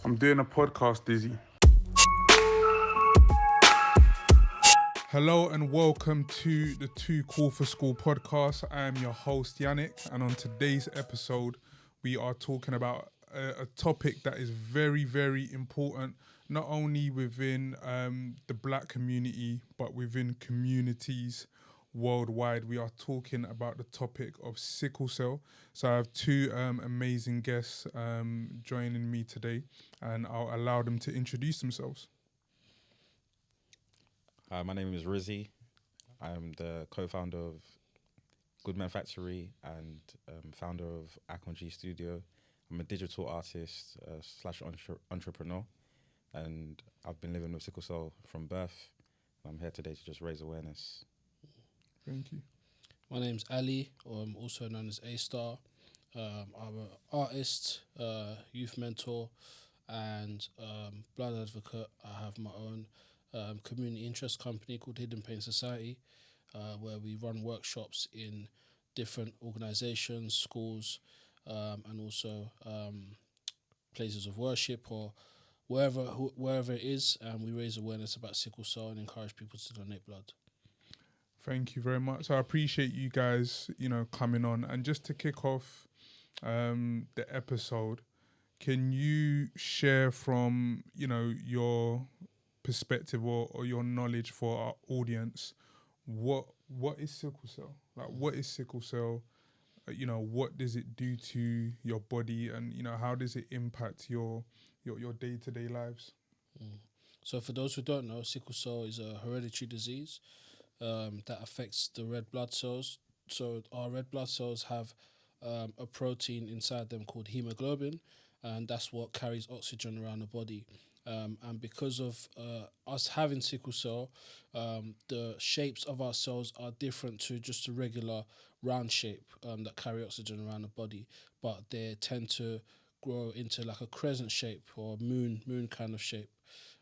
I'm doing a podcast, Dizzy. Hello and welcome to the Too Cool for School podcast. I am your host, Yannick, and on today's episode, we are talking about a topic that is very, very important, not only within the black community, but within communities worldwide. We are talking about the topic of sickle cell. So I have two amazing guests joining me today, and I'll allow them to introduce themselves. Hi, my name is Rizzy. I'm the co-founder of Goodman Factory and founder of Akanji Studio. I'm a digital artist slash entrepreneur, and I've been living with sickle cell from birth. I'm here today to just raise awareness. Thank you. My name's Ali, or I'm also known as A-Star. I'm an artist, youth mentor, and blood advocate. I have my own community interest company called Hidden Pain Society, where we run workshops in different organisations, schools, and also places of worship or wherever it is. And we raise awareness about sickle cell and encourage people to donate blood. Thank you very much. So I appreciate you guys, coming on. And just to kick off the episode, can you share from, your perspective or your knowledge for our audience, what is sickle cell? Like, what is sickle cell? What does it do to your body, and how does it impact your day-to-day lives? So for those who don't know, sickle cell is a hereditary disease that affects the red blood cells. So our red blood cells have a protein inside them called hemoglobin, and that's what carries oxygen around the body. And because of us having sickle cell, the shapes of our cells are different to just a regular round shape that carry oxygen around the body, but they tend to grow into like a crescent shape or moon kind of shape.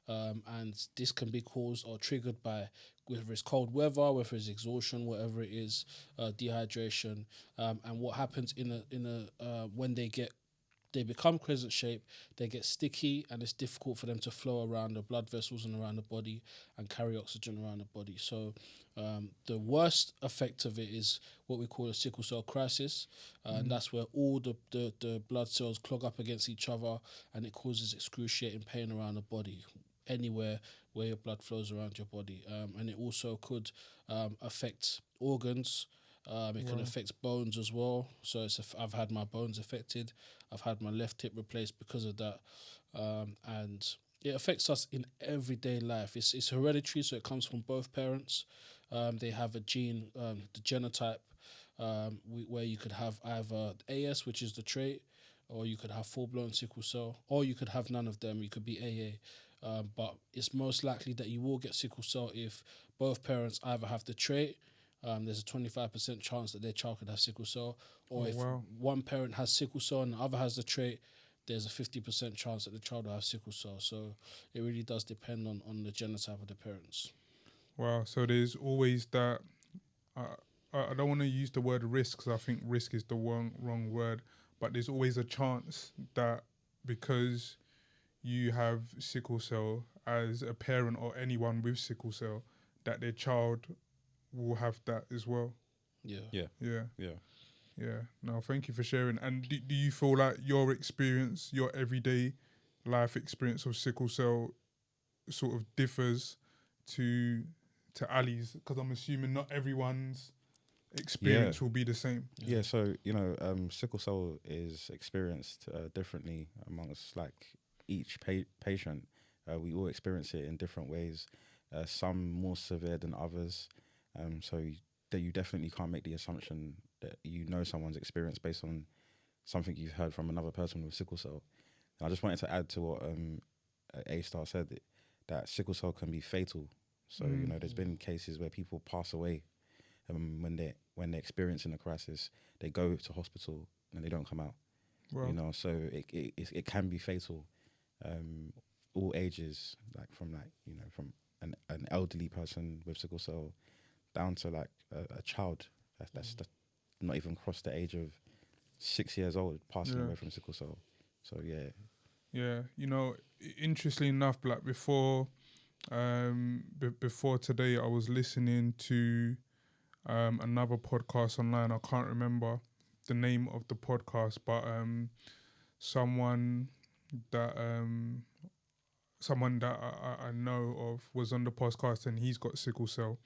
And this can be caused or triggered by whether it's cold weather, whether it's exhaustion, whatever it is, dehydration. And what happens when they become crescent shape, they get sticky and it's difficult for them to flow around the blood vessels and around the body and carry oxygen around the body. So the worst effect of it is what we call a sickle cell crisis. And that's where all the blood cells clog up against each other and it causes excruciating pain around the body, anywhere where your blood flows around your body. And it also could affect organs. It can affect bones as well. So I've had my bones affected. I've had my left hip replaced because of that. And it affects us in everyday life. It's hereditary, so it comes from both parents. They have a gene, the genotype, where you could have either AS, which is the trait, or you could have full-blown sickle cell, or you could have none of them. You could be AA. But it's most likely that you will get sickle cell if both parents either have the trait. There's a 25% chance that their child could have sickle cell, or one parent has sickle cell and the other has the trait, there's a 50% chance that the child will have sickle cell. So it really does depend on the genotype of the parents. Wow. So there's always that. I don't want to use the word risk because I think risk is the wrong word, but there's always a chance that because you have sickle cell as a parent or anyone with sickle cell, that their child will have that as well. Yeah. No, thank you for sharing. And do you feel like your experience, your everyday life experience of sickle cell sort of differs to Ali's? Because I'm assuming not everyone's experience will be the same. Yeah, so, sickle cell is experienced differently amongst like each patient. We all experience it in different ways, some more severe than others. So that you definitely can't make the assumption that someone's experience based on something you've heard from another person with sickle cell. And I just wanted to add to what A-Star said, that sickle cell can be fatal. So, there's been cases where people pass away when they're experiencing a crisis. They go to hospital and they don't come out. Wow. So it can be fatal. All ages, from an elderly person with sickle cell down to like a child that's not even crossed the age of 6 years old passing away from sickle cell. So Yeah, you know, interestingly enough, like before today, I was listening to another podcast online. I can't remember the name of the podcast, but someone that I know of was on the podcast, and he's got sickle cell,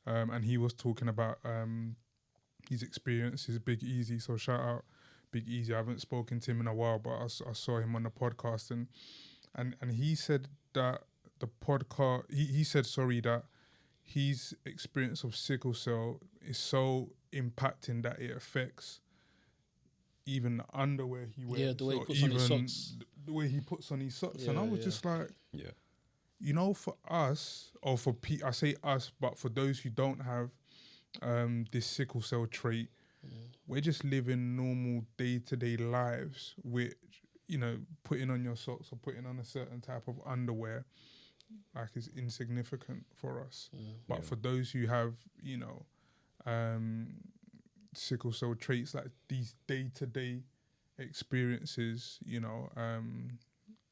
and he was talking about his experiences. Big Easy, so shout out Big Easy. I haven't spoken to him in a while, but I saw him on the podcast, and he said that the podcast. He said sorry that his experience of sickle cell is so impacting that it affects even the underwear he wears. Yeah, the way he or puts on his even socks. the way he puts on his socks. And I Yeah, was yeah. just like, Yeah. you know, for us, or for I say us, but for those who don't have this sickle cell trait, we're just living normal day-to-day lives, which, you know, putting on your socks or putting on a certain type of underwear, like, is insignificant for us. But for those who have, you know, sickle cell traits, like these day-to-day experiences, you know,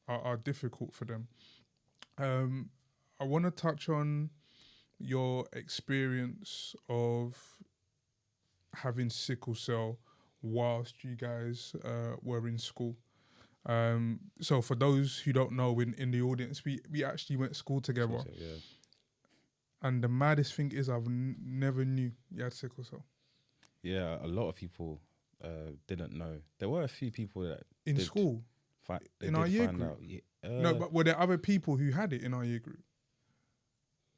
are difficult for them. I want to touch on your experience of having sickle cell whilst you guys were in school. So for those who don't know, in the audience, we actually went to school together. Yeah. And the maddest thing is I've never knew you had sickle cell. Yeah, a lot of people didn't know. There were a few people that In did school? they In did our year find group? out. Yeah, No, but were there other people who had it in our year group?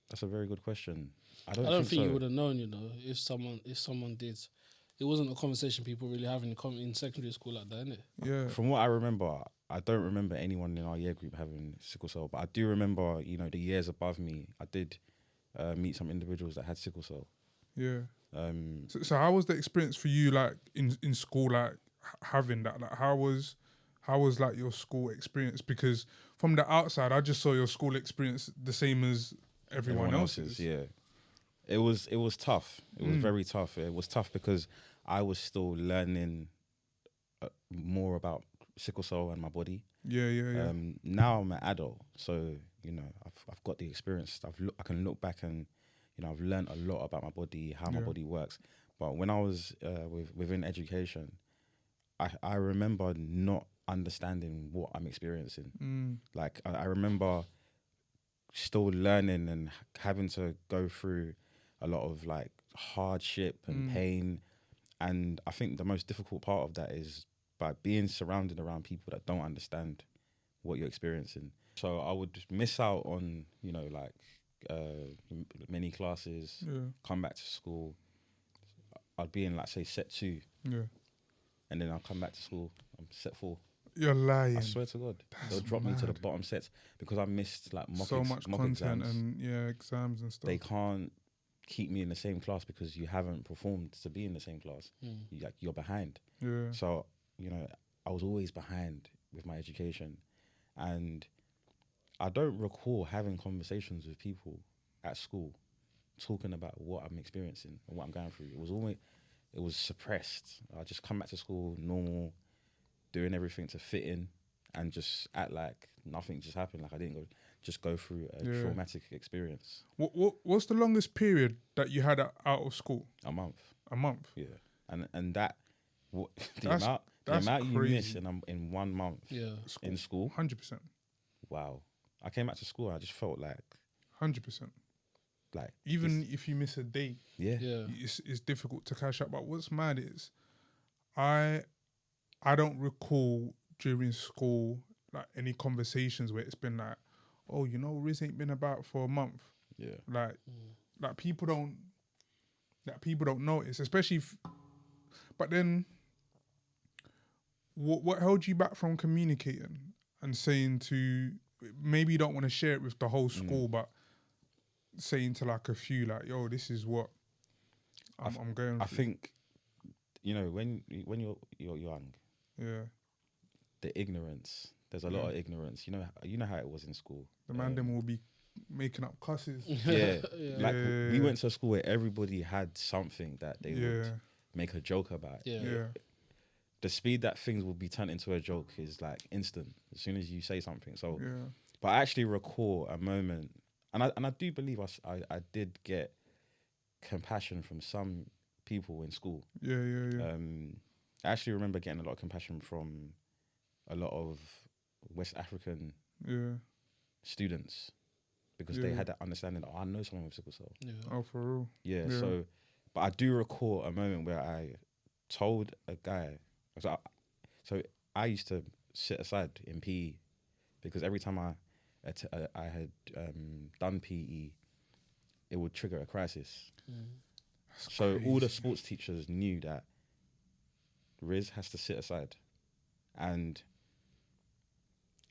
that's a very good question. I I don't don't think so. you would have known, you know, if someone did. It wasn't a conversation people really have in secondary school like that, innit? Yeah. From what I remember, I don't remember anyone in our year group having sickle cell, but I do remember, you know, the years above me, I did meet some individuals that had sickle cell. Yeah. Um, So how was the experience for you, like in school, like having that? Like how was like your school experience? Because from the outside, I just saw your school experience the same as everyone else's. yeah. It was tough. It was very tough. It was tough because I was still learning more about sickle cell and my body. Yeah. Now I'm an adult, so you know I've got the experience. I can look back and, you know, I've learned a lot about my body, how my body works. But when I was within education, I remember not understanding what I'm experiencing. Like I remember still learning and having to go through a lot of like hardship and pain. And I think the most difficult part of that is by being surrounded around people that don't understand what you're experiencing. So I would just miss out on, you know, like many classes, come back to school. I'd be in, like, say, set 2. Yeah. And then I'll come back to school, I'm set 4. You're lying. I swear to God. They'll drop me to the bottom sets because I missed, like, mock content exams. and exams and stuff. They can't keep me in the same class because you haven't performed to be in the same class. You're behind. Yeah. So, you know, I was always behind with my education. And I don't recall having conversations with people at school talking about what I'm experiencing and what I'm going through. It was suppressed. I just come back to school normal, doing everything to fit in and just act like nothing just happened, like I didn't go through a traumatic experience. What's the longest period that you had out of school? A month. A month? Yeah. And that, the That's amount you crazy. miss in 1 month in school. 100%. Wow. I came back to school and I just felt like 100%. like Even if you miss a day, it's difficult to catch up. But what's mad is, I don't recall during school like any conversations where it's been like, oh, you know, Riz ain't been about for a month. Yeah. Like people don't notice, especially. But then, what held you back from communicating and saying to, maybe you don't want to share it with the whole school, but saying to like a few, like, yo, this is what I'm going through. I think, you know, when you're young, the ignorance. There's a lot of ignorance. You know how it was in school. The man them will be making up cusses. Yeah. We went to a school where everybody had something that they would make a joke about. Yeah. the speed that things will be turned into a joke is like instant as soon as you say something. So, Yeah. but I actually recall a moment, and I do believe I did get compassion from some people in school. Yeah. I actually remember getting a lot of compassion from a lot of West African Yeah. students because Yeah. they had that understanding. Oh, I know someone with sickle cell. Yeah. Oh, for real. Yeah. Yeah. So, but I do recall a moment where I told a guy. So I used to sit aside in PE because every time I had done PE, it would trigger a crisis. That's So all the crazy. sports teachers knew that Riz has to sit aside, and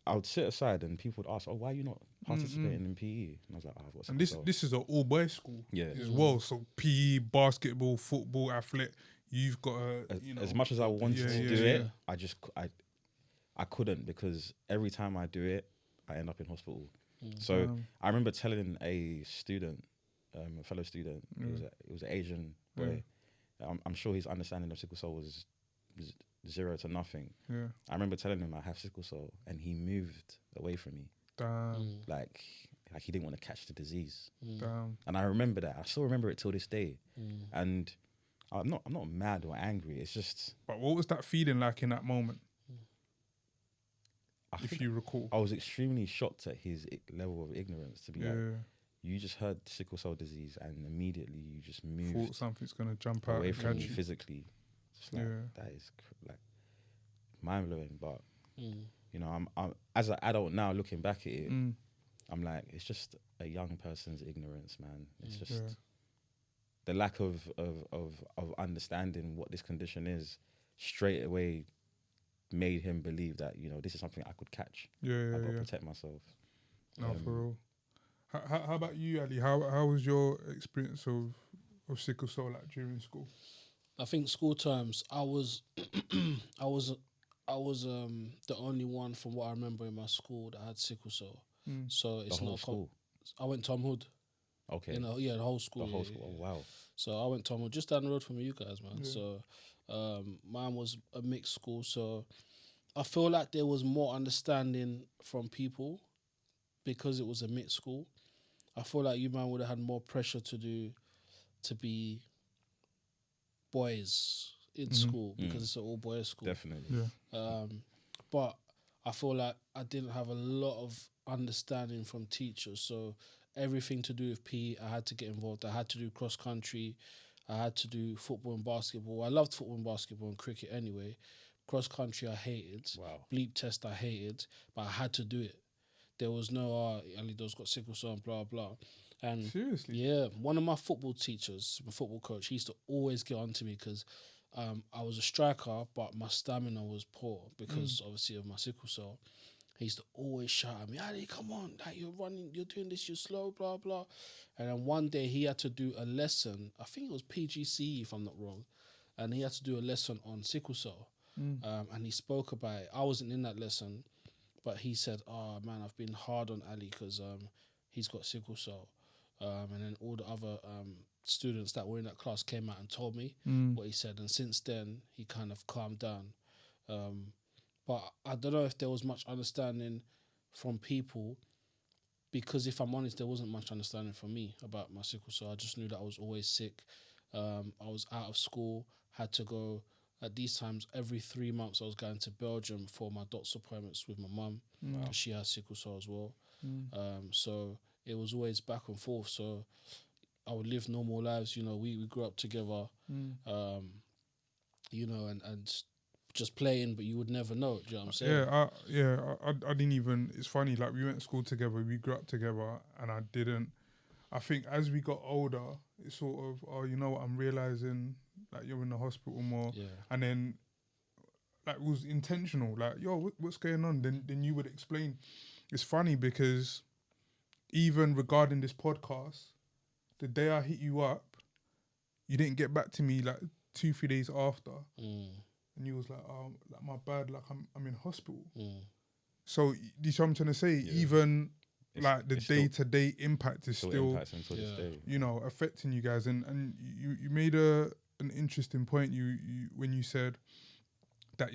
I would sit aside, and people would ask, "Oh, why are you not participating in PE?" And I was like, "Oh, I've got And sickle cell." this is an all boys school Yeah. as well. So PE, basketball, football, athletic. You've got a As much as I wanted to do yeah. it, I couldn't because every time I do it, I end up in hospital. So I remember telling a student, a fellow student, it was an Asian boy. I'm sure his understanding of sickle cell was zero to nothing. Yeah. I remember telling him I have sickle cell, and he moved away from me, Damn. like he didn't want to catch the disease. Damn. And I remember that. I still remember it till this day. And I'm not mad or angry. It's just But what was that feeling like in that moment, I if think you recall? I was extremely shocked at his level of ignorance. To be Yeah. like, you just heard sickle cell disease, and immediately you just Thought moved something's gonna jump out away and from catch me you. physically. Just like, that is like mind blowing. But you know, I'm as an adult now looking back at it, I'm like, it's just a young person's ignorance, man. It's just the lack of understanding what this condition is. Straight away made him believe that, you know, this is something I could catch. Yeah. I've got to protect myself. No, for real. How about you, Ali? How was your experience of sickle cell like during school? I think school times, I was the only one from what I remember in my school that had sickle cell. So it's The whole not school. I went Tom Hood. Okay. The whole school. The whole school. Oh, wow. So I went Tom Hood just down the road from you guys, man. So mine was a mixed school. So I feel like there was more understanding from people because it was a mixed school. I feel like you, man, would have had more pressure to be boys in school because it's an all boys school. Definitely. Yeah. But I feel like I didn't have a lot of understanding from teachers. So everything to do with PE, I had to get involved. I had to do cross country. I had to do football and basketball. I loved football and basketball and cricket anyway. Cross country I hated. Wow. Bleep test I hated, but I had to do it. There was no, Alidor's got sickle cell and blah, blah. And Seriously? yeah, one of my football teachers, my football coach, he used to always get on to me because I was a striker, but my stamina was poor because obviously of my sickle cell. He used to always shout at me, Ali, come on, like you're running, you're doing this, you're slow, blah, blah. And then one day he had to do a lesson, I think it was PGCE if I'm not wrong, and he had to do a lesson on sickle cell. And he spoke about it. I wasn't in that lesson, but he said, oh man, I've been hard on Ali because he's got sickle cell. And then all the other students that were in that class came out and told me what he said. And since then, he kind of calmed down. But I don't know if there was much understanding from people because if I'm honest, there wasn't much understanding from me about my sickle cell. I just knew that I was always sick. I was out of school, had to go at these times every 3 months. I was going to Belgium for my doctor's appointments with my mum. She has sickle cell as well. So it was always back and forth. So I would live normal lives. You know, we grew up together, you know, and just playing, but you would never know. Do you know what I'm saying? I didn't even. It's funny. Like we went to school together, we grew up together, and I didn't. I think as we got older, it's sort of, oh, you know what? I'm realizing like you're in the hospital more, and then like it was intentional. Like, yo, what's going on? Then you would explain. It's funny because even regarding this podcast, the day I hit you up, you didn't get back to me like 2-3 days after. And you was like, oh, like my bad, like I'm in hospital. So you see what I'm trying to say? Even like the day-to-day impact is still impacts until this day. You know, affecting you guys. And you made an interesting point. You when you said that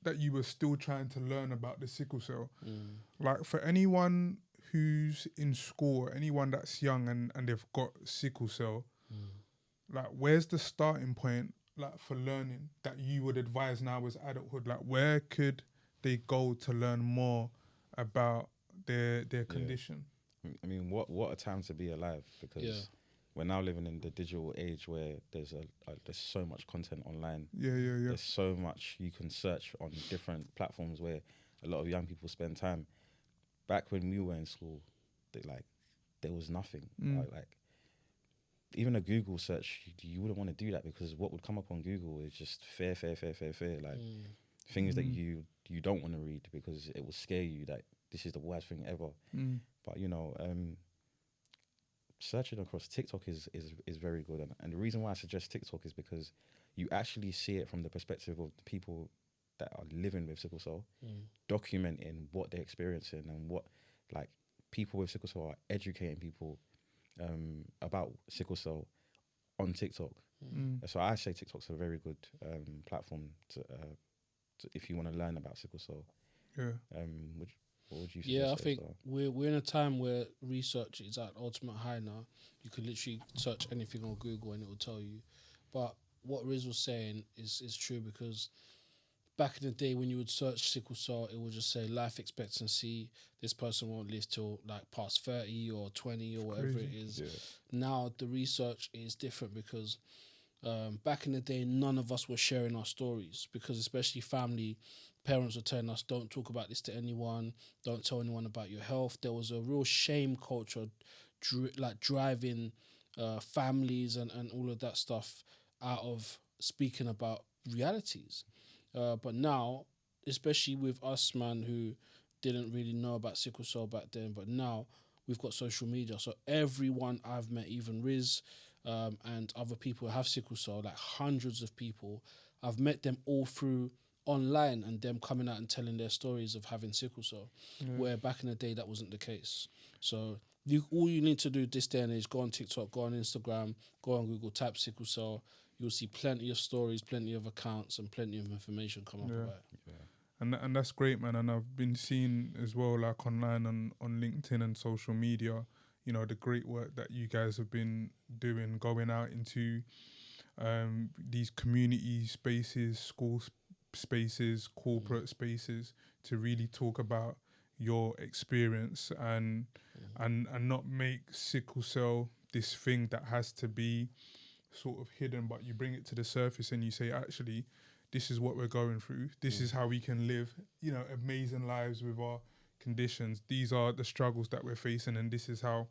that you were still trying to learn about the sickle cell. Mm. Like for anyone who's in school, anyone that's young and they've got sickle cell, like where's the starting point like for learning that you would advise now as adulthood? Like where could they go to learn more about their condition? I mean, what a time to be alive, because we're now living in the digital age where there's so much content online. Yeah. There's so much you can search on different platforms where a lot of young people spend time. Back when we were in school, there was nothing. Like even a Google search, you wouldn't want to do that, because what would come up on Google is just fear. Like things that you don't want to read, because it will scare you that this is the worst thing ever. But searching across TikTok is very good, and the reason why I suggest TikTok is because you actually see it from the perspective of the people that are living with sickle cell, documenting what they're experiencing, and what like people with sickle cell are educating people about sickle cell on TikTok. So I say TikTok's a very good platform to if you want to learn about sickle cell. What would you suggest? Yeah, I think we're in a time where research is at ultimate high now. You can literally search anything on Google and it will tell you. But what Riz was saying is true, because back in the day when you would search sickle cell, it would just say life expectancy, this person won't live till like past 30 or 20 or whatever it is. Now the research is different, because back in the day, none of us were sharing our stories, because especially parents were telling us, don't talk about this to anyone, don't tell anyone about your health. There was a real shame culture driving families and all of that stuff out of speaking about realities. But now, especially with us, man, who didn't really know about sickle cell back then, but now we've got social media. So everyone I've met, even Riz and other people who have sickle cell, like hundreds of people, I've met them all through online, and them coming out and telling their stories of having sickle cell, where back in the day that wasn't the case. So all you need to do this day and age, go on TikTok, go on Instagram, go on Google, type sickle cell. You'll see plenty of stories, plenty of accounts, and plenty of information come up about it. And that's great, man. And I've been seeing as well, like online on LinkedIn and social media, the great work that you guys have been doing, going out into these community spaces, school spaces, corporate spaces, to really talk about your experience and not make sickle cell this thing that has to be sort of hidden, but you bring it to the surface and you say, actually, this is what we're going through. This is how we can live, amazing lives with our conditions. These are the struggles that we're facing, and this is how,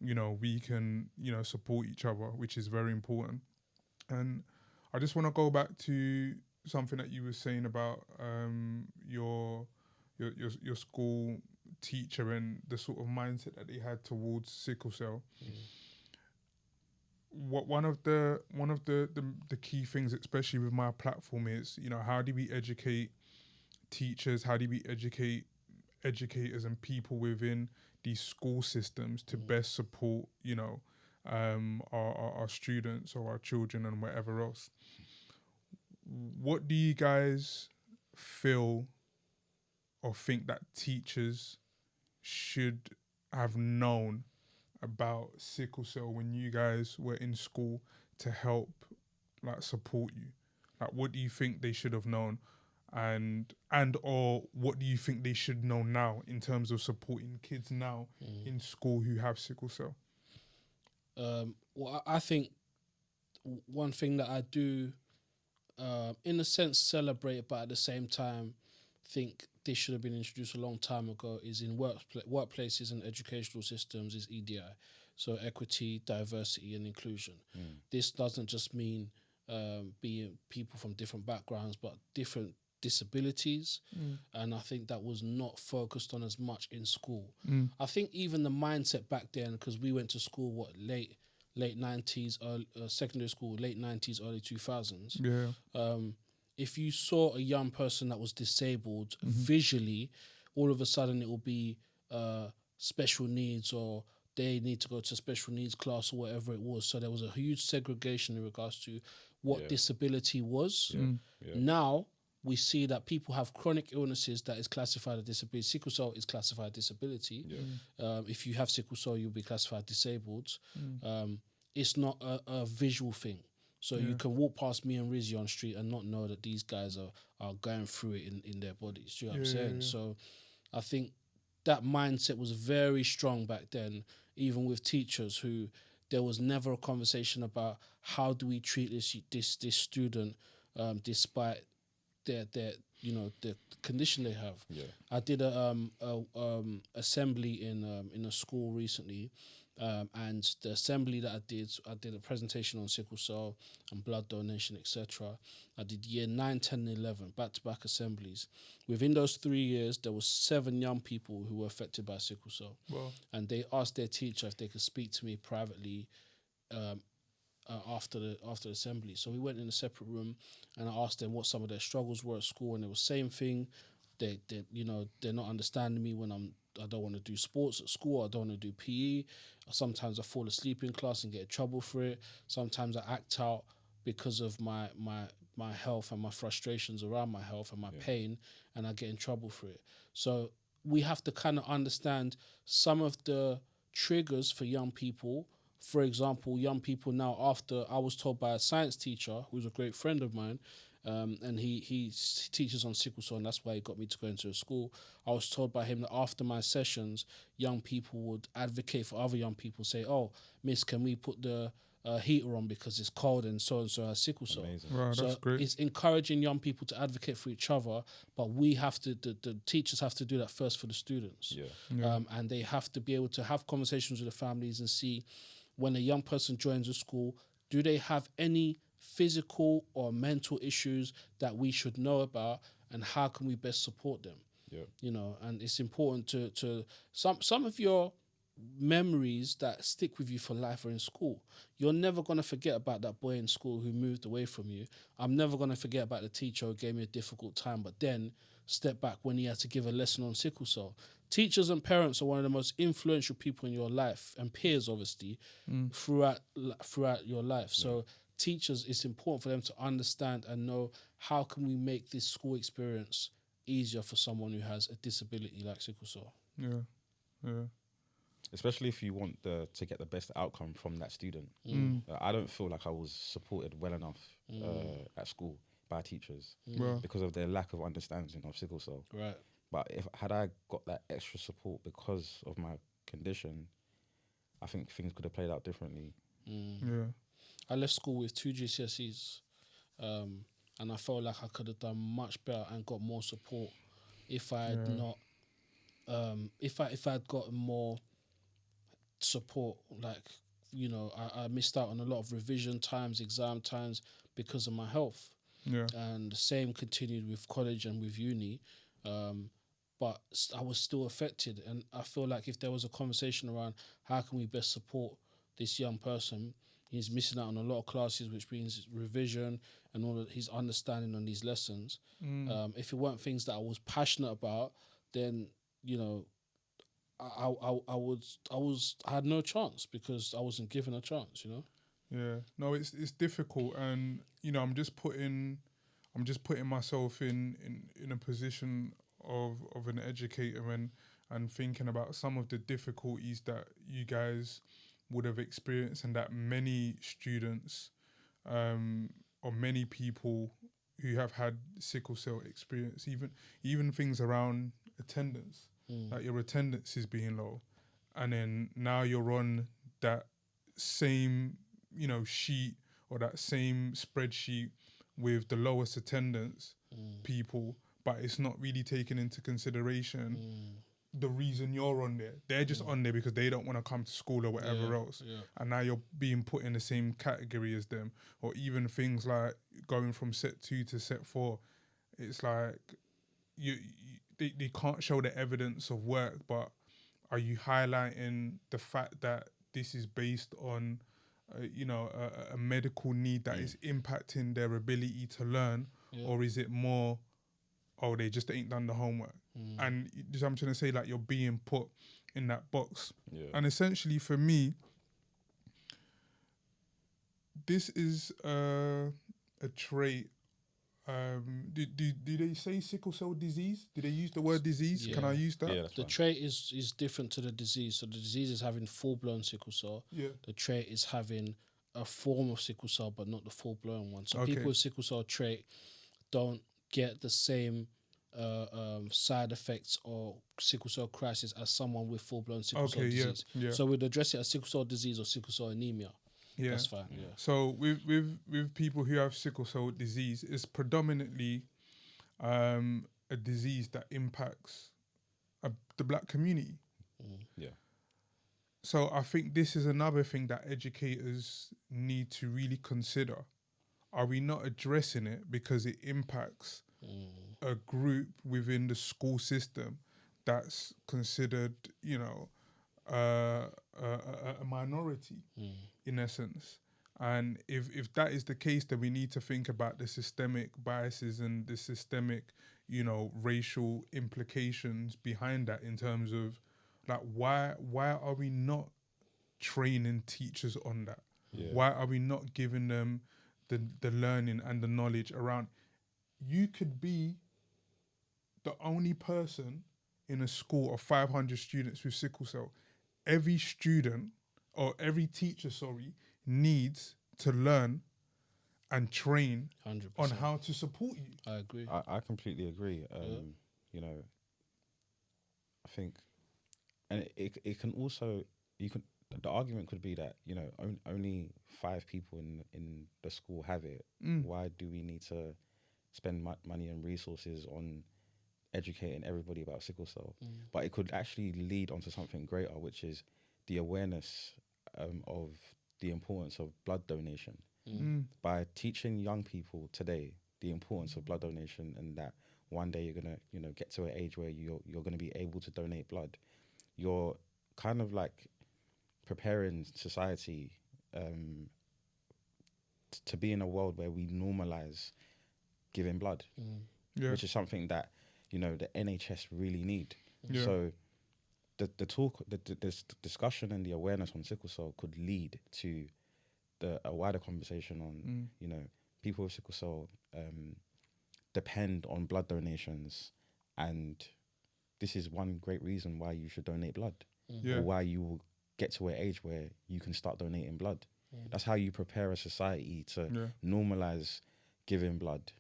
we can, support each other, which is very important. And I just want to go back to something that you were saying about your school teacher and the sort of mindset that they had towards sickle cell. One of the key things, especially with my platform, is how do we educate teachers? How do we educate educators and people within these school systems to best support our students or our children and whatever else? What do you guys feel or think that teachers should have known about sickle cell when you guys were in school to help support you? Like, what do you think they should have known, and or what do you think they should know now in terms of supporting kids now in school who have sickle cell? Well, I think one thing that I do, in a sense, celebrate, but at the same time think this should have been introduced a long time ago, is in workplaces and educational systems, is EDI. So equity, diversity and inclusion. This doesn't just mean being people from different backgrounds, but different disabilities. And I think that was not focused on as much in school. I think even the mindset back then, because we went to school, late 90s, secondary school, late 90s, early 2000s. If you saw a young person that was disabled visually, all of a sudden it will be special needs, or they need to go to special needs class or whatever it was. So there was a huge segregation in regards to what disability was. Now we see that people have chronic illnesses that is classified as disability. Sickle cell is classified disability. If you have sickle cell, you'll be classified disabled. It's not a visual thing. So you can walk past me and Rizzy on the street and not know that these guys are going through it in their bodies. Do you know what I'm saying? So I think that mindset was very strong back then, even with teachers who there was never a conversation about how do we treat this student despite their the condition they have. I did a assembly in a school recently, and the assembly that I did a presentation on sickle cell and blood donation, etc. I did year 9, 10, and 11 back-to-back assemblies. Within those 3 years, there was 7 young people who were affected by sickle cell. Wow. And they asked their teacher if they could speak to me privately after the assembly. So we went in a separate room and I asked them what some of their struggles were at school, and it was same thing. They're not understanding me when I don't want to do sports at school. I don't want to do PE. Sometimes I fall asleep in class and get in trouble for it. Sometimes I act out because of my health and my frustrations around my health and my pain, and I get in trouble for it. So we have to kind of understand some of the triggers for young people. For example, young people now, after I was told by a science teacher, who's a great friend of mine, and he teaches on sickle cell, and that's why he got me to go into a school. I was told by him that after my sessions, young people would advocate for other young people, say, "Oh, miss, can we put the heater on because it's cold and so has sickle cell." Wow, so that's great. it's encouraging young people to advocate for each other, but we have to, the teachers have to do that first for the students. And they have to be able to have conversations with the families and see when a young person joins a school, do they have any physical or mental issues that we should know about, and how can we best support them? And it's important to some of your memories that stick with you for life are in school. You're never going to forget about that boy in school who moved away from you. I'm never going to forget about the teacher who gave me a difficult time, but then step back when he had to give a lesson on sickle cell. Teachers and parents are one of the most influential people in your life, and peers obviously throughout your life. So teachers, it's important for them to understand and know how can we make this school experience easier for someone who has a disability like sickle cell. Especially if you want to get the best outcome from that student. I don't feel like I was supported well enough at school by teachers because of their lack of understanding of sickle cell. Right. But had I got that extra support because of my condition, I think things could have played out differently. I left school with 2 GCSEs, and I felt like I could have done much better and got more support if I had not, if I had gotten more support. Like, I missed out on a lot of revision times, exam times because of my health. And the same continued with college and with uni. But I was still affected, and I feel like if there was a conversation around how can we best support this young person, he's missing out on a lot of classes, which means revision and all of his understanding on these lessons. If it weren't things that I was passionate about, then I had no chance because I wasn't given a chance. No, it's difficult, and I'm just putting myself in a position of an educator and thinking about some of the difficulties that you guys would have experienced, and that many students or many people who have had sickle cell experience, even things around attendance, like your attendance is being low, and then now you're on that same sheet or that same spreadsheet with the lowest attendance people, but it's not really taken into consideration the reason you're on there. They're just on there because they don't want to come to school or whatever else. And now you're being put in the same category as them. Or even things like going from set 2 to set 4. It's like they can't show the evidence of work, but are you highlighting the fact that this is based on a medical need that is impacting their ability to learn, or is it more, they just ain't done the homework? And I'm trying to say, like, you're being put in that box. And essentially for me, this is a trait Do they say sickle cell disease? Do they use the word disease? Can I Yeah. use that? Yeah, that's The fine. trait is different to the disease. So the disease is having full blown sickle cell. Yeah. The trait is having a form of sickle cell, but not the full blown one. So Okay. people with sickle cell trait don't get the same side effects or sickle cell crisis as someone with full blown sickle cell Okay. Yeah. disease. Yeah. So we'd address it as sickle cell disease or sickle cell anemia. Yeah. That's fine. Yeah. So with people who have sickle cell disease, it's predominantly a disease that impacts the black community. Yeah. So I think this is another thing that educators need to really consider. Are we not addressing it because it impacts a group within the school system that's considered, a minority in essence? And if that is the case, then we need to think about the systemic biases and the systemic, racial implications behind that in terms of like why are we not training teachers on that? Yeah. Why are we not giving them the learning and the knowledge around? You could be the only person in a school of 500 students with sickle cell. Every student or every teacher, needs to learn and train 100%. on how to support you. I agree. I completely agree. You know, I think, and it can also, the argument could be that, only 5 people in the school have it. Why do we need to spend money and resources on educating everybody about sickle cell? But it could actually lead onto something greater, which is the awareness of the importance of blood donation. By teaching young people today the importance of blood donation, and that one day you're gonna get to an age where you're gonna be able to donate blood, you're kind of like preparing society to be in a world where we normalize giving blood, which is something that the NHS really need. So the talk, this discussion and the awareness on sickle cell could lead to a wider conversation on people with sickle cell depend on blood donations, and this is one great reason why you should donate blood, or why you will get to an age where you can start donating blood. That's how you prepare a society to normalize giving blood,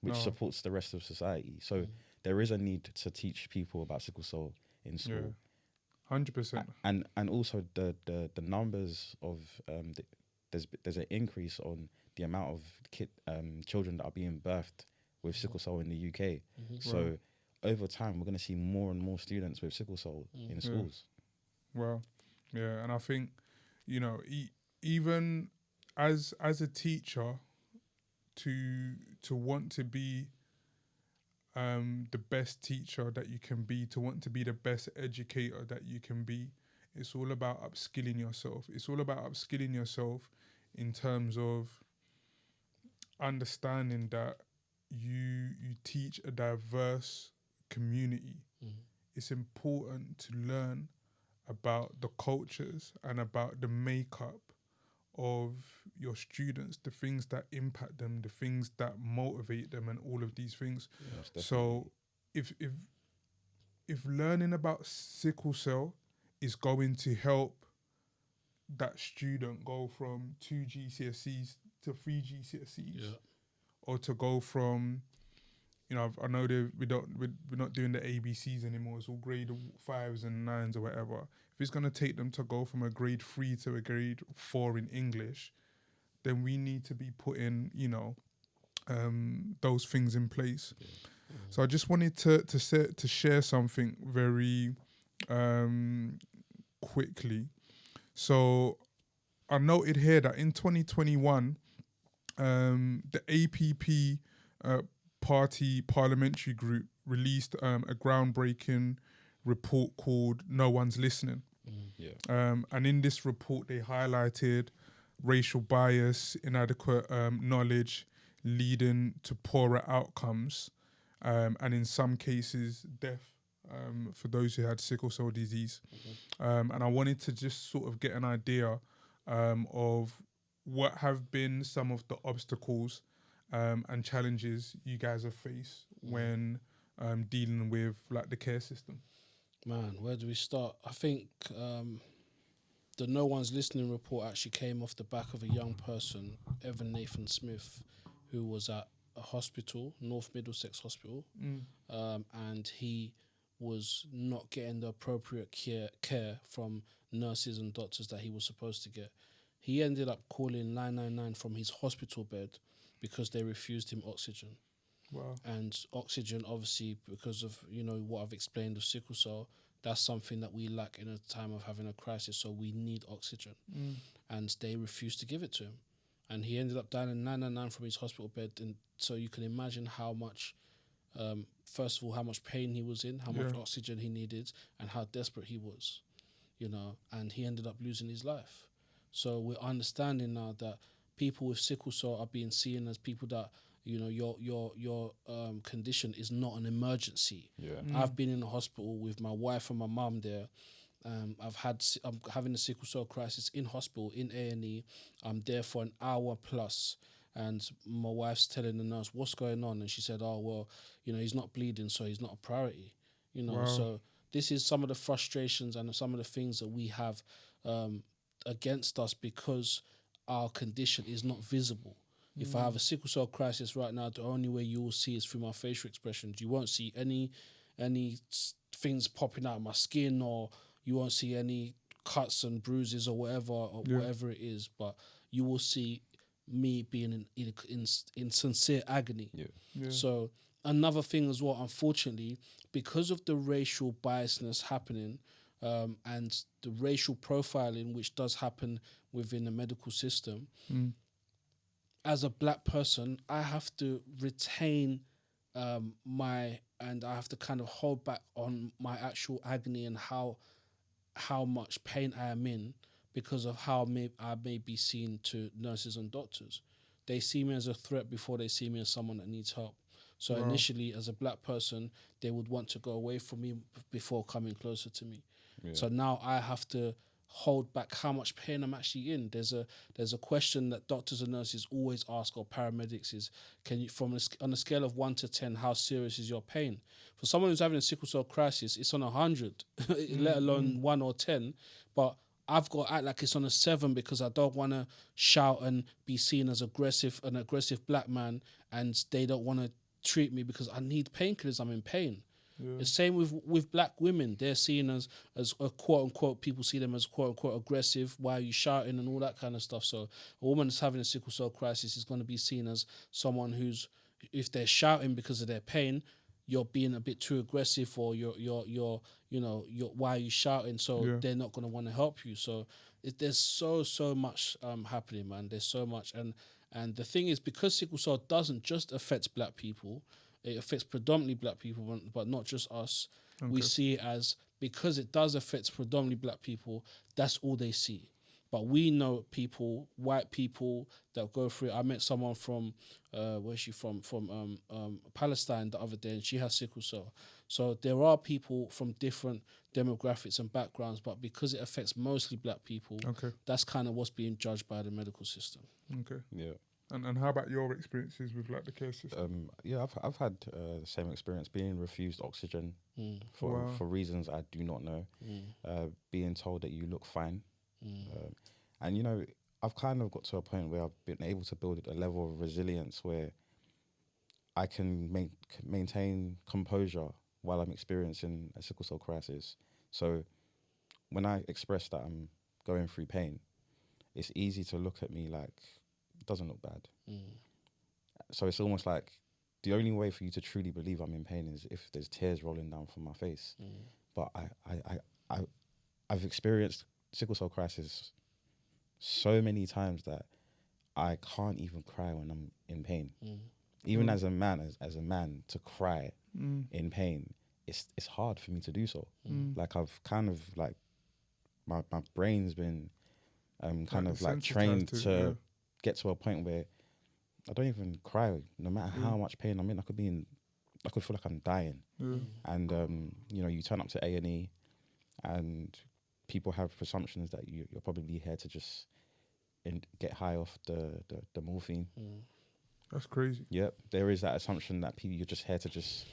which supports the rest of society. So there is a need to teach people about sickle cell in school. 100%. And also the numbers of there's an increase on the amount of children that are being birthed with sickle cell in the UK. So over time, we're going to see more and more students with sickle cell in schools. Well, yeah, and I think, even as a teacher, to want to be the best teacher that you can be, to want to be the best educator that you can be, it's all about upskilling yourself. It's all about upskilling yourself in terms of understanding that you teach a diverse community. It's important to learn about the cultures and about the makeup of your students, the things that impact them, the things that motivate them, and all of these things. So if learning about sickle cell is going to help that student go from 2 GCSEs to 3 GCSEs, or to go from, I know we're not doing the ABCs anymore. It's all grade 5s and 9s or whatever. If it's going to take them to go from a grade 3 to a grade 4 in English, then we need to be putting, those things in place. So I just wanted to share something very quickly. So I noted here that in 2021, the APP party parliamentary group released a groundbreaking report called No One's Listening. And in this report, they highlighted racial bias, inadequate knowledge leading to poorer outcomes, and in some cases, death for those who had sickle cell disease. And I wanted to just sort of get an idea of what have been some of the obstacles and challenges you guys have faced when dealing with like the care system? Man, where do we start? I think the No One's Listening report actually came off the back of a young person, Evan Nathan Smith, who was at a hospital, North Middlesex Hospital, and he was not getting the appropriate care from nurses and doctors that he was supposed to get. He ended up calling 999 from his hospital bed because they refused him oxygen. Wow. And oxygen, obviously, because of, you know, what I've explained of sickle cell, that's something that we lack in a time of having a crisis. So we need oxygen. And they refused to give it to him. And he ended up dying in 999 from his hospital bed. And so you can imagine how much, first of all, how much pain he was in, how much oxygen he needed, and how desperate he was, you know, and he ended up losing his life. So we're understanding now that people with sickle cell are being seen as people that, you know, your condition is not an emergency. I've been in the hospital with my wife and my mum there. I'm having a sickle cell crisis in hospital, in A&E. I'm there for an hour plus, and my wife's telling the nurse what's going on, and she said, "Oh well, you know, he's not bleeding, so he's not a priority." You know, so this is some of the frustrations and some of the things that we have against us because our condition is not visible. If I have a sickle cell crisis right now, the only way you will see is through my facial expressions. You won't see any things popping out of my skin, or you won't see any cuts and bruises or whatever it is. But you will see me being in sincere agony. So another thing as well, unfortunately, because of the racial biasness happening and the racial profiling which does happen within the medical system, as a black person, I have to retain and I have to kind of hold back on my actual agony and how much pain I am in because of how I may be seen to nurses and doctors. They see me as a threat before they see me as someone that needs help. So initially, as a black person, they would want to go away from me before coming closer to me. So now I have to hold back how much pain I'm actually in. There's a question that doctors and nurses always ask, or paramedics, is can you, on a scale of 1 to 10, how serious is your pain? For someone who's having a sickle cell crisis, it's on 100, let alone 1 or 10. But I've got to act like it's on a 7 because I don't want to shout and be seen as an aggressive black man, and they don't want to treat me because I need painkillers. I'm in pain. The same with black women. They're seen as a quote unquote, people see them as quote unquote aggressive. Why are you shouting and all that kind of stuff? So a woman that's having a sickle cell crisis is going to be seen as someone who's, if they're shouting because of their pain, you're being a bit too aggressive, or you're why are you shouting? So they're not going to want to help you. So there's so much happening, man. There's so much, and the thing is, because sickle cell doesn't just affect black people, it affects predominantly black people, but not just us. We see it as, because it does affect predominantly black people, that's all they see. But we know people, white people, that go through it. I met someone from, where's she from? From Palestine the other day, and she has sickle cell. So there are people from different demographics and backgrounds, but because it affects mostly black people, that's kind of what's being judged by the medical system. Yeah. And how about your experiences with like the care system? I've had the same experience, being refused oxygen for reasons I do not know, being told that you look fine. And, you know, I've kind of got to a point where I've been able to build a level of resilience where I can maintain composure while I'm experiencing a sickle cell crisis. So when I express that I'm going through pain, it's easy to look at me like, it doesn't look bad. So it's almost like the only way for you to truly believe I'm in pain is if there's tears rolling down from my face. But I've experienced sickle cell crisis so many times that I can't even cry when I'm in pain. Even as a man, to cry in pain, it's hard for me to do so. Like I've kind of like my brain's been kind of like trained to get to a point where I don't even cry, no matter how much pain I'm in. I could feel like I'm dying. And you know, you turn up to A&E, and people have presumptions that you're probably here to just get high off the morphine. That's crazy. Yep, there is that assumption that people, you're just here to just,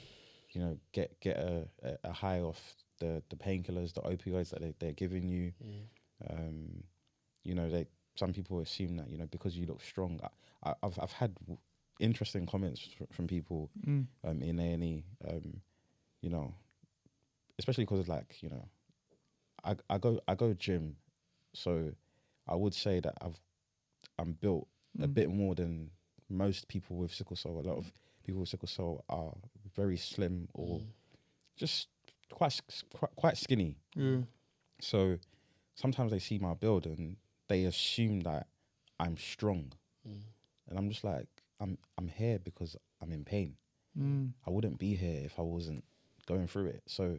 get a high off the painkillers, the opioids that they're giving you. They some people assume that because you look strong. I've had interesting comments from people in A&E. Especially because I go gym, so I would say that I'm built a bit more than most people with sickle cell. A lot of people with sickle cell are very slim or just quite skinny. Yeah. So sometimes they see my build and they assume that I'm strong, and I'm just like, I'm here because I'm in pain. I wouldn't be here if I wasn't going through it. So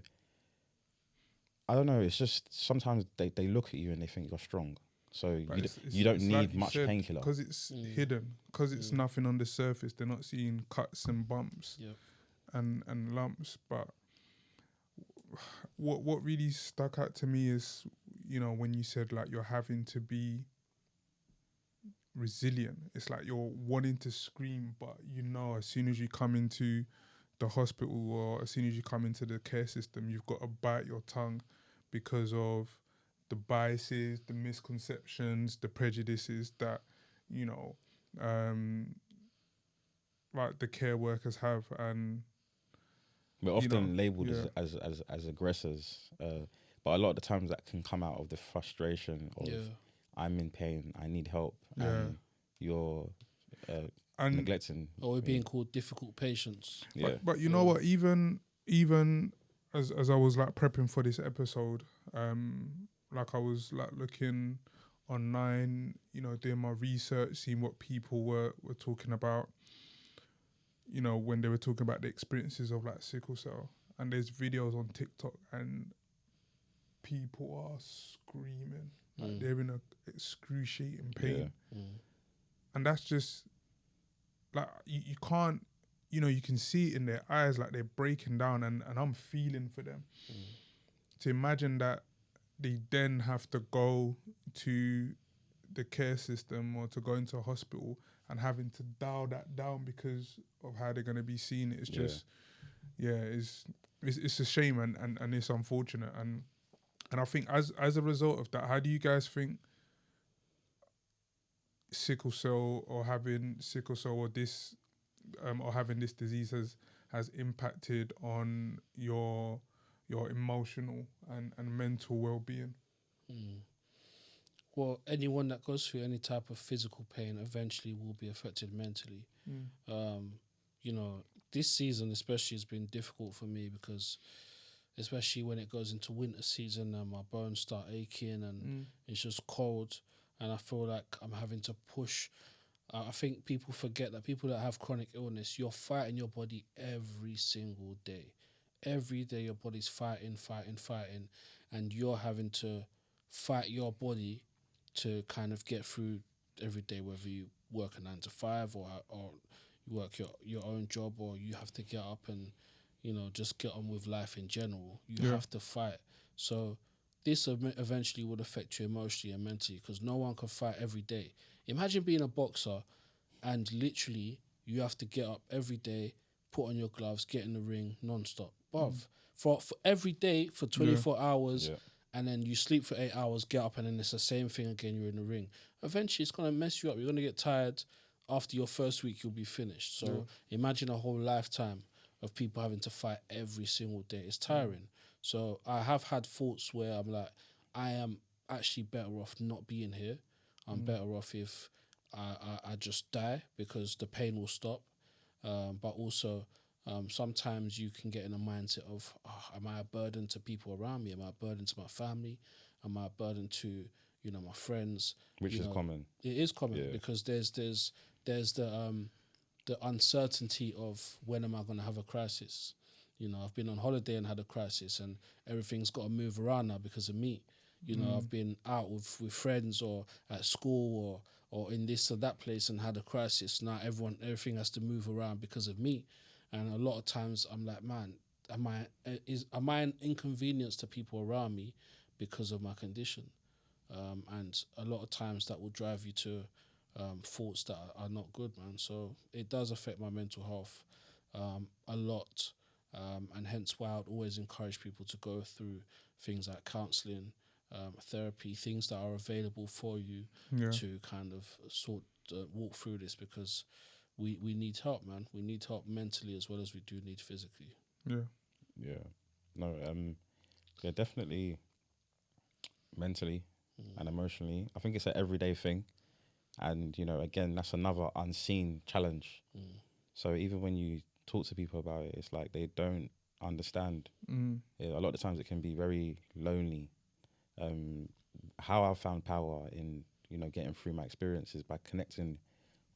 I don't know. It's just sometimes they look at you and they think you're strong. So you don't need like much painkiller because it's hidden, because it's nothing on the surface. They're not seeing cuts and bumps and lumps. But what really stuck out to me is, when you said like you're having to be resilient. It's like you're wanting to scream, but as soon as you come into the hospital or as soon as you come into the care system, you've got to bite your tongue because of the biases, the misconceptions, the prejudices that, like the care workers have. And we're often labelled as aggressors, but a lot of the times that can come out of the frustration of I'm in pain, I need help, and you're neglecting. Or we're being called difficult patients. But you know what? Even as I was like prepping for this episode, like I was like looking online, doing my research, seeing what people were talking about, when they were talking about the experiences of like sickle cell. And there's videos on TikTok and people are screaming. Like they're in a excruciating pain. And that's just like you can't, you can see it in their eyes, like they're breaking down, and I'm feeling for them. To imagine that they then have to go to the care system or to go into a hospital and having to dial that down because of how they're going to be seen. It's just, it's a shame and it's unfortunate. And I think as a result of that, how do you guys think sickle cell or having sickle cell or this or having this disease has impacted on your emotional and mental well-being? Well, anyone that goes through any type of physical pain eventually will be affected mentally. This season especially has been difficult for me because especially when it goes into winter season and my bones start aching and it's just cold and I feel like I'm having to push. I think people forget that people that have chronic illness, you're fighting your body every single day. Every day your body's fighting, and you're having to fight your body to kind of get through every day, whether you work a 9 to 5 or you work your own job or you have to get up and, just get on with life in general. You have to fight. So this eventually would affect you emotionally and mentally because no one can fight every day. Imagine being a boxer and literally you have to get up every day, put on your gloves, get in the ring non-stop. Bruv, for every day for 24 hours and then you sleep for 8 hours, get up and then it's the same thing again, you're in the ring. Eventually it's going to mess you up. You're going to get tired. After your first week, you'll be finished. So imagine a whole lifetime of people having to fight every single day. It's tiring. So I have had thoughts where I'm like, I am actually better off not being here. I'm better off if I just die because the pain will stop. But also, sometimes you can get in a mindset of, am I a burden to people around me? Am I a burden to my family? Am I a burden to, my friends? Which is common. It is common because there's the uncertainty of when am I going to have a crisis. I've been on holiday and had a crisis and everything's got to move around now because of me. I've been out with friends or at school or in this or that place and had a crisis. Now everything has to move around because of me. And a lot of times I'm like, man, am I an inconvenience to people around me because of my condition? And a lot of times that will drive you to thoughts that are not good, man. So it does affect my mental health a lot, and hence why I'd always encourage people to go through things like counselling, therapy, things that are available for you Yeah. to kind of walk through this, because we need help, man. We need help mentally as well as we do need physically. Yeah. Yeah. No, yeah, definitely mentally and emotionally. I think it's an everyday thing. And, you know, again, that's another unseen challenge. So even when you talk to people about it, it's like they don't understand. Yeah, a lot of the times it can be very lonely. How I've found power in, you know, getting through my experiences by connecting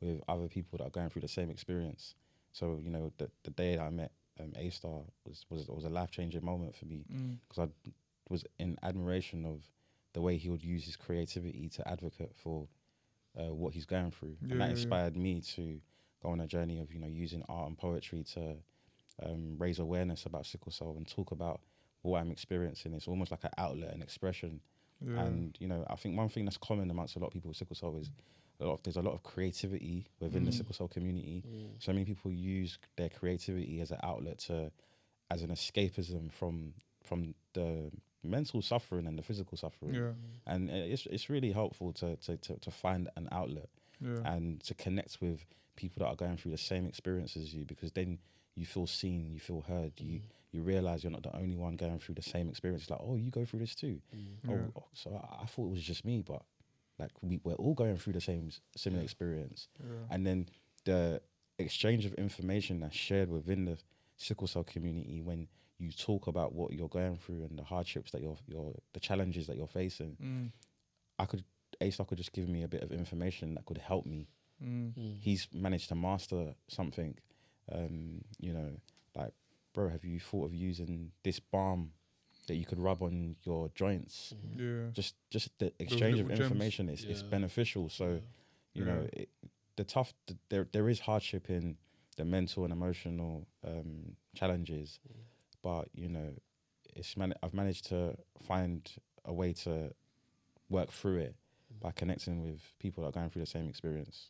with other people that are going through the same experience. So, you know, the day that I met A-Star was a life-changing moment for me, because I was in admiration of the way he would use his creativity to advocate for what he's going through. And that inspired me to go on a journey of, you know, using art and poetry to raise awareness about sickle cell and talk about what I'm experiencing. It's almost like an outlet and expression. And, you know, I think one thing that's common amongst a lot of people with sickle cell is there's a lot of creativity within the sickle cell community. So many people use their creativity as an outlet as an escapism from the mental suffering and the physical suffering. And it's really helpful to find an outlet and to connect with people that are going through the same experience as you, because then you feel seen, you feel heard, you realize you're not the only one going through the same experience. It's like, oh, you go through this too. So I thought it was just me, but like we're all going through the similar experience. And then the exchange of information that's shared within the sickle cell community, when you talk about what you're going through and the hardships that the challenges that you're facing, A-Star could just give me a bit of information that could help me. He's managed to master something. You know, like, bro, have you thought of using this balm that you could rub on your joints? Just the exchange of information is beneficial. So, you know, there is hardship in the mental and emotional challenges, but, you know, I've managed to find a way to work through it by connecting with people that are going through the same experience.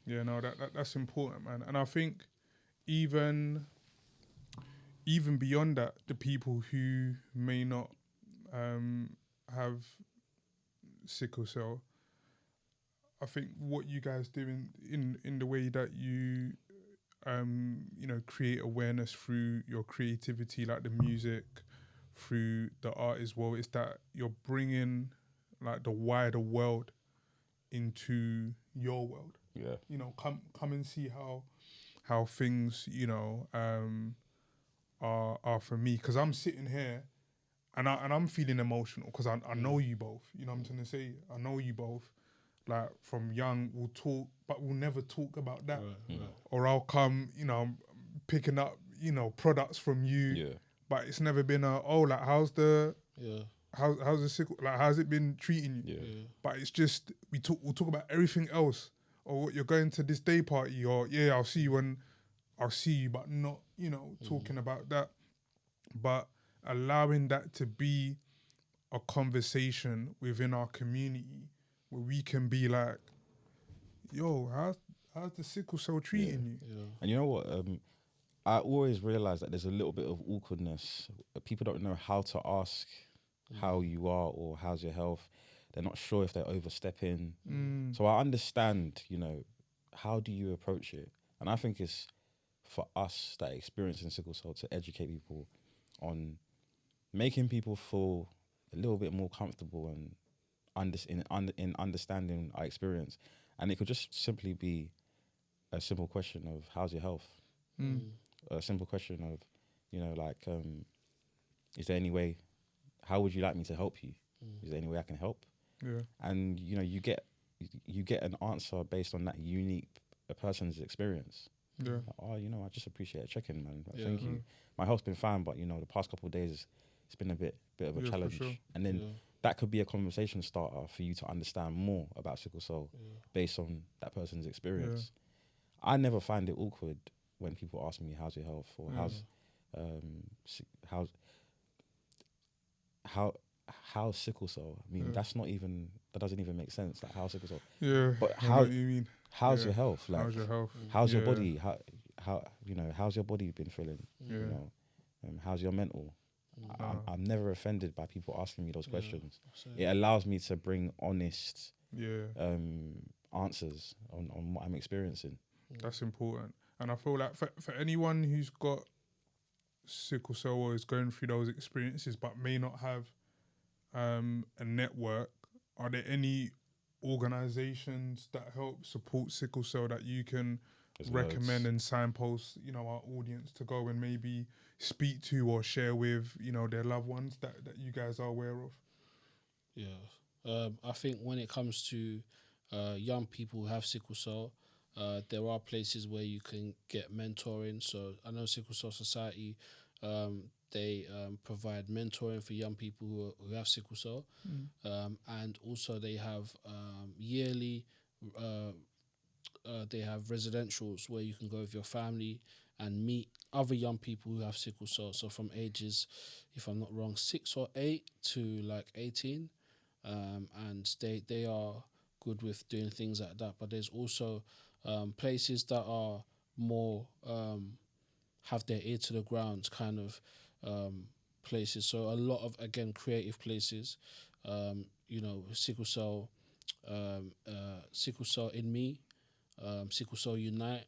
No, that's important, man. And I think even beyond that, the people who may not have sickle cell, I think what you guys do in the way that you you know, create awareness through your creativity, like the music, through the art as well, is that you're bringing like the wider world into your world. You know, come and see how things, you know, are for me, because I'm sitting here and I'm feeling emotional because I know you both. You know what I'm trying to say? I know you both. Like, from young, we'll talk, but we'll never talk about that. Or I'll come, you know, picking up, you know, products from you, but it's never been like, how's the sickle, like, how's it been treating you? But it's just we'll talk about everything else, or you're going to this day party, or I'll see you when I'll see you, but not, you know, talking about that. But allowing that to be a conversation within our community where we can be like, yo, how's the sickle cell treating you? And you know what? I always realize that there's a little bit of awkwardness. People don't know how to ask how you are or how's your health. They're not sure if they're overstepping. So I understand, you know, how do you approach it? And I think it's for us that experience in sickle cell to educate people on making people feel a little bit more comfortable and in understanding our experience. And it could just simply be a simple question of how's your health? A simple question of, you know, like, is there any way, how would you like me to help you? Is there any way I can help? And, you know, you get an answer based on that unique person's experience. Like, oh, you know, I just appreciate a check-in, man. Like, thank you. My health's been fine, but, you know, the past couple of days it's been a bit of a challenge. Sure. And then that could be a conversation starter for you to understand more about sickle cell based on that person's experience. I never find it awkward when people ask me how's your health, or how sickle cell? I mean, that doesn't even make sense. Like, how sickle cell? Yeah. But I know what you mean. how's your health? Like, How's your health? how's your Yeah. body? How how's your body been feeling? Yeah. You know, how's your mental? I'm never offended by people asking me those questions. It allows me to bring honest answers on what I'm experiencing. That's important. And I feel like for anyone who's got sickle cell or is going through those experiences but may not have a network, are there any organizations that help support sickle cell that you can recommend and signpost, you know, our audience to go and maybe speak to or share with, you know, their loved ones that you guys are aware of? Yeah. I think when it comes to young people who have sickle cell, there are places where you can get mentoring. So I know Sickle Cell Society, they provide mentoring for young people who have sickle cell, and also they have yearly. They have residentials where you can go with your family and meet other young people who have sickle cell. So from ages, if I'm not wrong, 6 or 8 to like 18, and they are good with doing things like that. But there's also places that are more have their ear to the ground kind of places. So a lot of, again, creative places. You know, sickle cell in me. Sickle Cell Unite,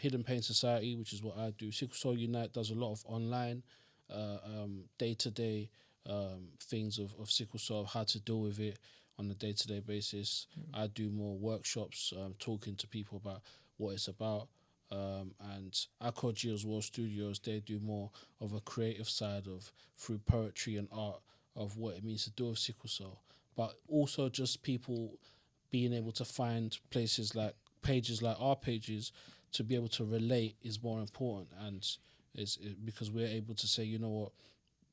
Hidden Pain Society, which is what I do. Sickle Cell Unite does a lot of online, day-to-day things of sickle cell, how to deal with it on a day-to-day basis. I do more workshops, talking to people about what it's about. And Akanji as well, studios, they do more of a creative side of through poetry and art of what it means to deal with sickle cell. But also just people being able to find places like pages like our pages to be able to relate is more important, and because we're able to say, you know what,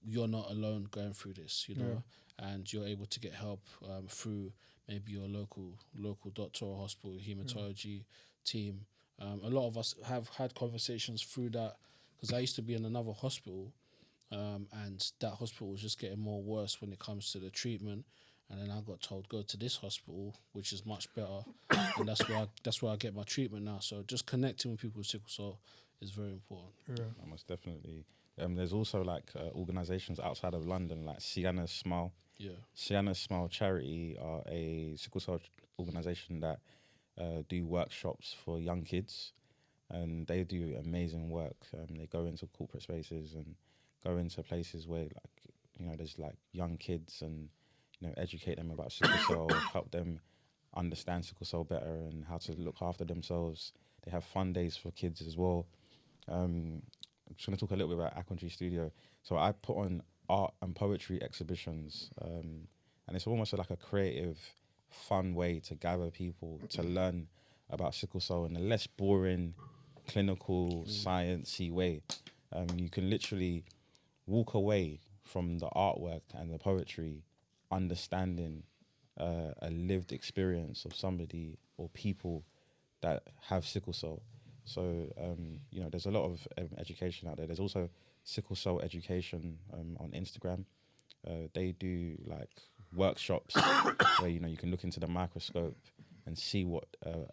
you're not alone going through this, you know, and you're able to get help through maybe your local doctor or hospital hematology team. A lot of us have had conversations through that, because I used to be in another hospital, and that hospital was just getting more worse when it comes to the treatment. And then I got told, go to this hospital, which is much better, and that's where I get my treatment now. So just connecting with people with sickle cell is very important. Yeah. Most definitely. There's also like organisations outside of London, like Sienna's Smile. Yeah. Sienna's Smile Charity are a sickle cell organisation that do workshops for young kids, and they do amazing work. They go into corporate spaces and go into places where, like, you know, there's like young kids, and you know, educate them about sickle cell, help them understand sickle cell better and how to look after themselves. They have fun days for kids as well. I'm just going to talk a little bit about Akanji Studio. So I put on art and poetry exhibitions, and it's almost like a creative, fun way to gather people to learn about sickle cell in a less boring, clinical, sciencey way. You can literally walk away from the artwork and the poetry understanding a lived experience of somebody or people that have sickle cell. So, you know, there's a lot of education out there. There's also sickle cell education on Instagram. They do like workshops where, you know, you can look into the microscope and see what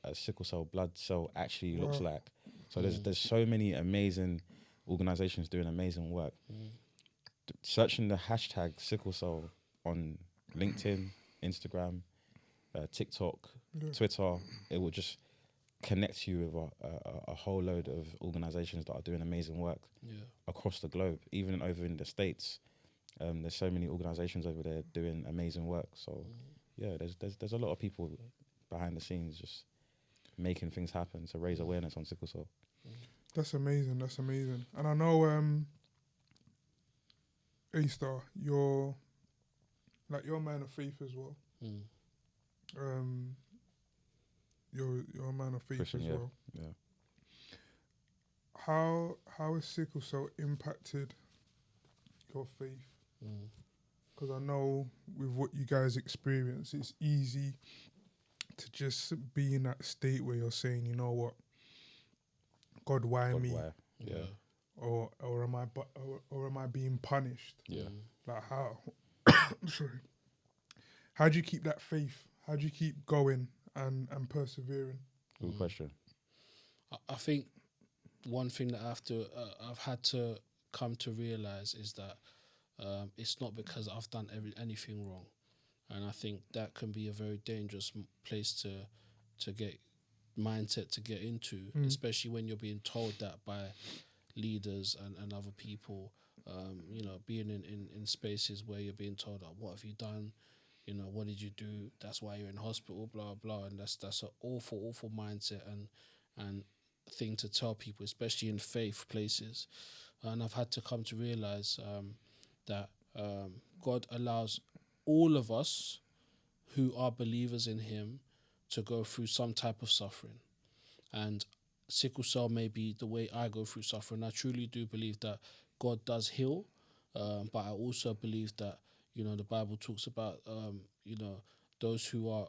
a sickle cell blood cell actually looks like. So there's so many amazing organizations doing amazing work. Searching the hashtag sickle cell on LinkedIn, Instagram, TikTok, Twitter, it will just connect you with a whole load of organizations that are doing amazing work across the globe, even over in the States. There's so many organizations over there doing amazing work. So yeah, there's a lot of people behind the scenes just making things happen to raise awareness on sickle cell. That's amazing. That's amazing. And I know, A-Star, you're a man of faith as well. You're a man of faith Christian, as well. Yeah. How has sickle cell impacted your faith? Because I know with what you guys experience, it's easy to just be in that state where you're saying, you know what, God, why me? Why? Yeah. Or am I being punished? Yeah. Like how? Sorry. How do you keep that faith? How do you keep going and persevering? Good question. I think one thing that I've had to come to realize is that it's not because I've done anything wrong, and I think that can be a very dangerous place to get mindset to get into, especially when you're being told that by leaders and other people. Being in spaces where you're being told, oh, what have you done? What did you do? That's why you're in hospital, blah blah. And that's an awful mindset and thing to tell people, especially in faith places. And I've had to come to realize that God allows all of us who are believers in Him to go through some type of suffering. And sickle cell may be the way I go through suffering. I truly do believe that God does heal, but I also believe that the Bible talks about those who are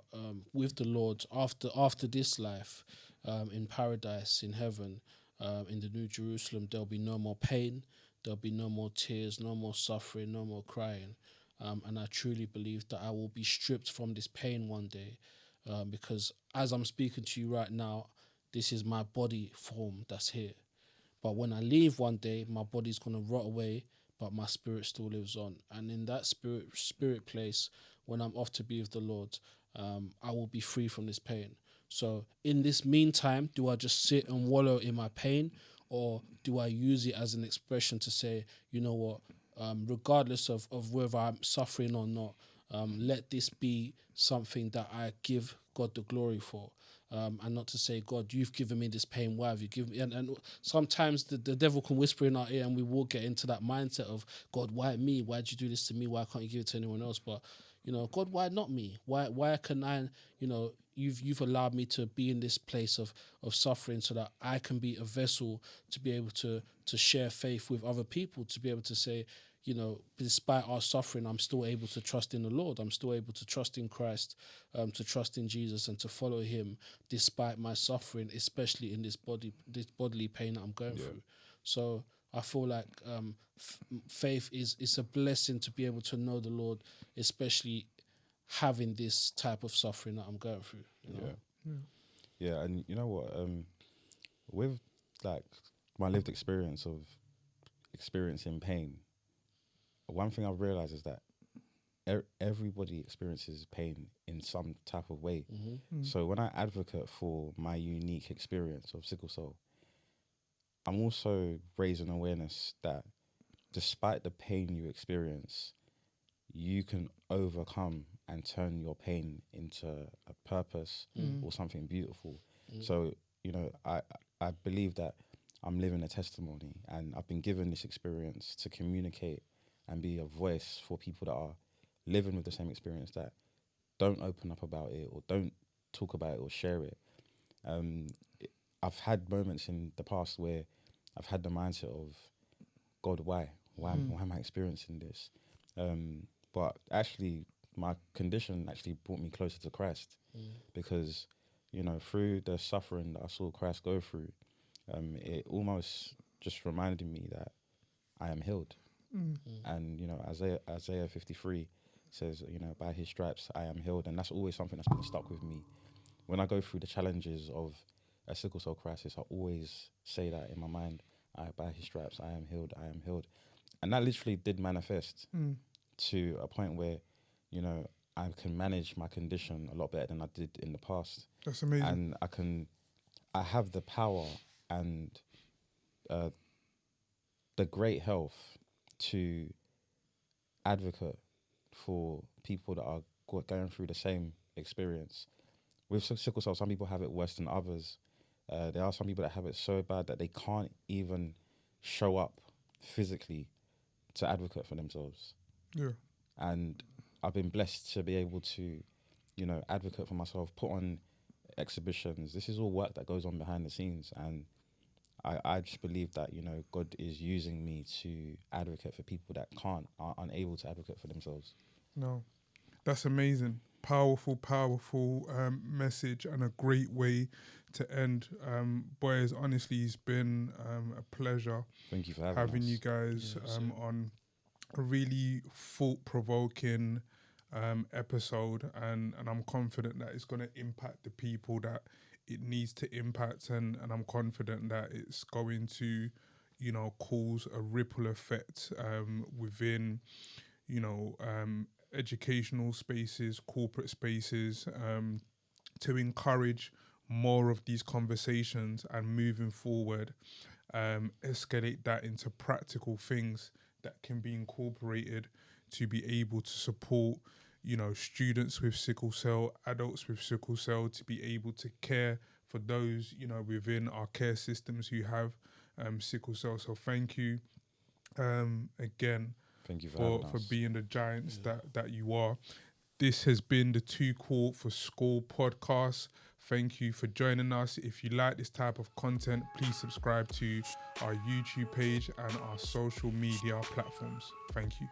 with the Lord after this life, in paradise, in heaven, in the New Jerusalem. There'll be no more pain, there'll be no more tears, no more suffering, no more crying, and I truly believe that I will be stripped from this pain one day, because as I'm speaking to you right now, this is my body form that's here. But when I leave one day, my body's going to rot away, but my spirit still lives on. And in that spirit place, when I'm off to be with the Lord, I will be free from this pain. So in this meantime, do I just sit and wallow in my pain, or do I use it as an expression to say, you know what, regardless of whether I'm suffering or not, let this be something that I give God the glory for. And not to say, God, you've given me this pain, why have you given me? And sometimes the devil can whisper in our ear, and we will get into that mindset of, God, why me? Why did you do this to me? Why can't you give it to anyone else? But, God, why not me? Why can I, you've allowed me to be in this place of suffering so that I can be a vessel to be able to share faith with other people, to be able to say, despite our suffering, I'm still able to trust in the Lord. I'm still able to trust in Christ, to trust in Jesus and to follow Him despite my suffering, especially in this bodily pain that I'm going through. So I feel like faith is a blessing to be able to know the Lord, especially having this type of suffering that I'm going through. Yeah, and you know what? With like my lived experience of experiencing pain, one thing I've realized is that everybody experiences pain in some type of way. So when I advocate for my unique experience of sickle cell, I'm also raising awareness that despite the pain you experience, you can overcome and turn your pain into a purpose or something beautiful. So, I believe that I'm living a testimony, and I've been given this experience to communicate and be a voice for people that are living with the same experience, that don't open up about it or don't talk about it or share it. I've had moments in the past where I've had the mindset of, God, why am I experiencing this? But actually, my condition actually brought me closer to Christ, because, through the suffering that I saw Christ go through, it almost just reminded me that I am healed. And, Isaiah 53 says, by His stripes I am healed. And that's always something that's been stuck with me. When I go through the challenges of a sickle cell crisis, I always say that in my mind, by His stripes I am healed, I am healed. And that literally did manifest to a point where, I can manage my condition a lot better than I did in the past. That's amazing. And I have the power and the great health to advocate for people that are going through the same experience. With sickle cell, some people have it worse than others. There are some people that have it so bad that they can't even show up physically to advocate for themselves. Yeah. And I've been blessed to be able to, advocate for myself, put on exhibitions. This is all work that goes on behind the scenes. And I just believe that, God is using me to advocate for people that are unable to advocate for themselves. No, that's amazing. Powerful message, and a great way to end. Boys, honestly, it's been a pleasure Thank you for having having us. you guys on. a really thought-provoking episode, and I'm confident that it's going to impact the people that it needs to impact, and I'm confident that it's going to, cause a ripple effect within, educational spaces, corporate spaces, to encourage more of these conversations and moving forward, escalate that into practical things that can be incorporated to be able to support, students with sickle cell, adults with sickle cell, to be able to care for those, within our care systems who have sickle cell. So thank you again Thank you for for having us. being the giants that you are. This has been the Two Court for School podcast. Thank you for joining us. If you like this type of content, please subscribe to our YouTube page and our social media platforms. Thank you.